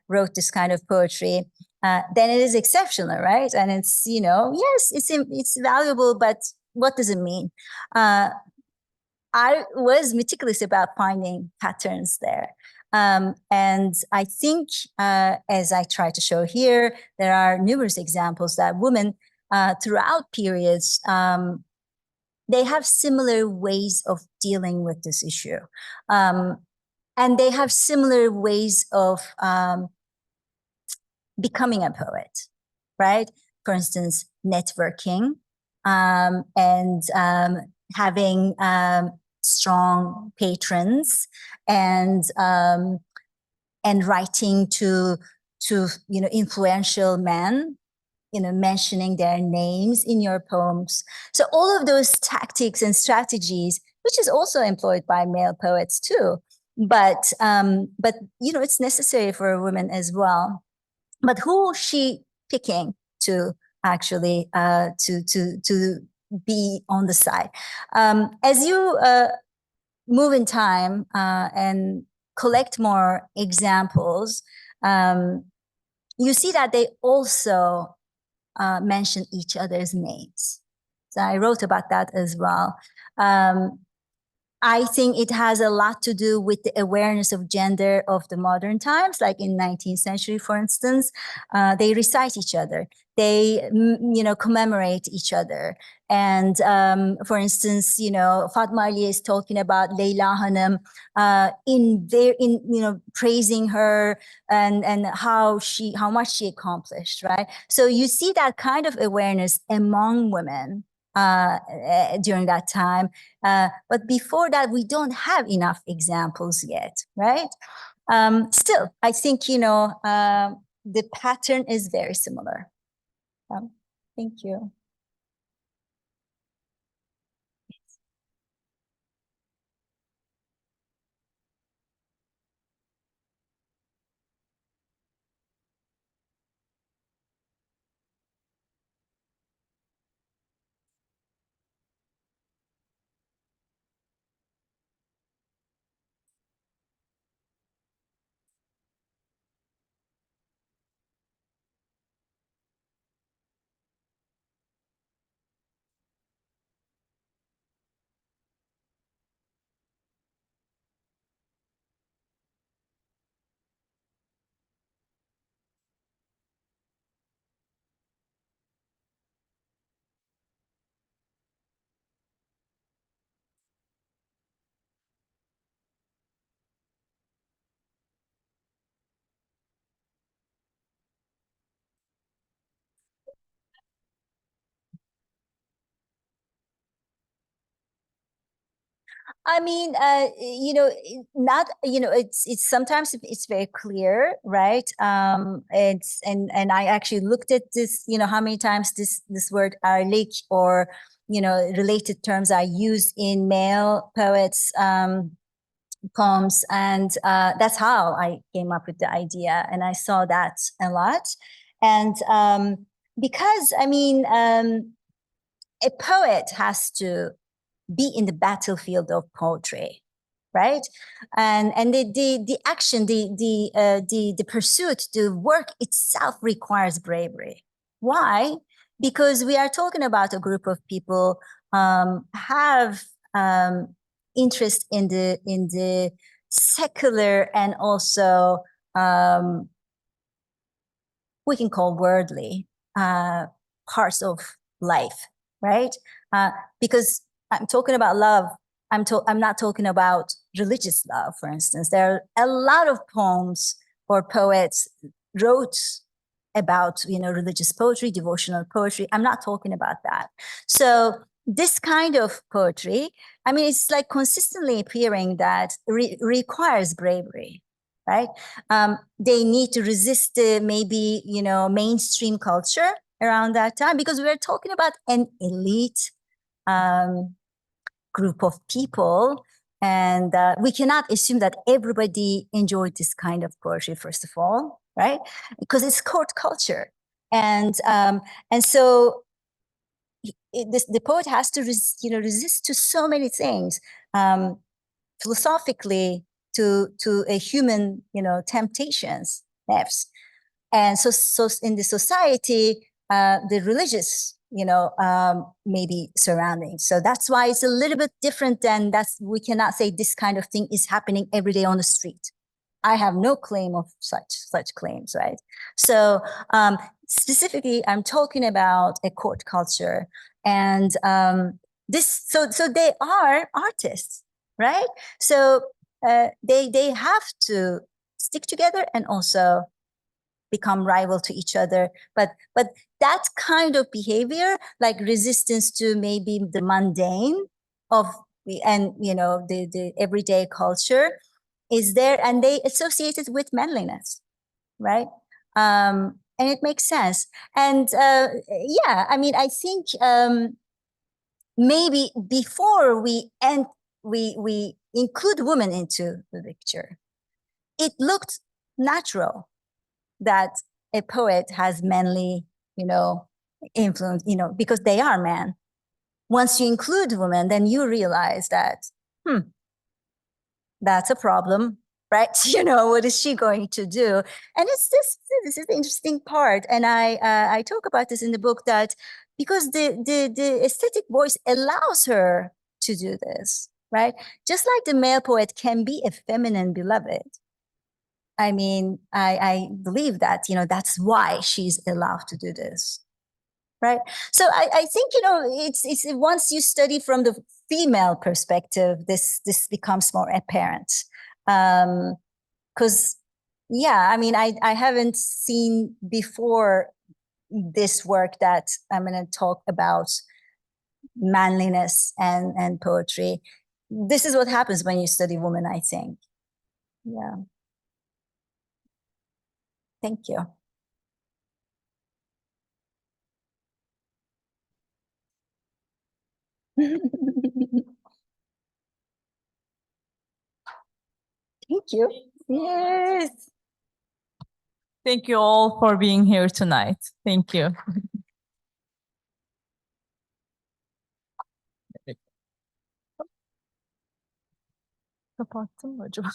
wrote this kind of poetry, then it is exceptional, right? And it's, you know, yes, it's valuable, but what does it mean? I was meticulous about finding patterns there. And I think, as I try to show here, there are numerous examples that women throughout periods, they have similar ways of dealing with this issue. And they have similar ways of becoming a poet, right? For instance, networking and having strong patrons and writing to you know, influential men, you know, mentioning their names in your poems. So all of those tactics and strategies, which is also employed by male poets too, but you know, it's necessary for a woman as well. But who is she picking to actually to be on the side? As you move in time and collect more examples, you see that they also mention each other's names. So I wrote about that as well. I think it has a lot to do with the awareness of gender of the modern times, like in 19th century, for instance. They recite each other. They, you know, commemorate each other. And for instance, you know, Fatma Ali is talking about Leyla Hanım in you know, praising her and how much she accomplished, right? So you see that kind of awareness among women during that time. But before that, we don't have enough examples yet, right? Still, I think, you know, the pattern is very similar. Thank you. I mean, you know, not, you know, it's sometimes it's very clear, right? It's and I actually looked at this, you know, how many times this word arlik or, you know, related terms are used in male poets poems, and that's how I came up with the idea, and I saw that a lot, and because I mean, a poet has to be in the battlefield of poetry, right? And the action, the pursuit, the work itself requires bravery. Why? Because we are talking about a group of people have interest in the secular and also we can call worldly parts of life, right? Because I'm talking about love, I'm not talking about religious love, for instance. There are a lot of poems or poets wrote about, religious poetry, devotional poetry. I'm not talking about that. So this kind of poetry, I mean, it's like consistently appearing that requires bravery, right? They need to resist the maybe, mainstream culture around that time, because we're talking about an elite group of people. And we cannot assume that everybody enjoyed this kind of poetry, first of all, right? Because it's court culture. And so the poet has to resist to so many things, philosophically, to a human, temptations, nafs. And so in the society, the religious, maybe surroundings. So that's why it's a little bit different than we cannot say this kind of thing is happening every day on the street. I have no claim of such claims, right? So specifically, I'm talking about a court culture, and so they are artists, right? So they have to stick together and also become rival to each other. But that kind of behavior, like resistance to maybe the mundane of the everyday culture, is there, and they associate it with manliness, right? And it makes sense. And yeah, I mean, I think maybe before we include women into the picture, it looked natural that a poet has manly, influence, because they are men. Once you include women, then you realize that, that's a problem, right? What is she going to do? And this is the interesting part. And I talk about this in the book, that because the aesthetic voice allows her to do this, right? Just like the male poet can be a feminine beloved. I mean, I believe that, that's why she's allowed to do this, right? So I think, it's once you study from the female perspective, this becomes more apparent. Because, yeah, I mean, I haven't seen before this work that I'm going to talk about manliness and poetry. This is what happens when you study women, I think. Yeah. Thank you. Thank you. Yes. Thank you all for being here tonight. Thank you. Kapattım mı acaba?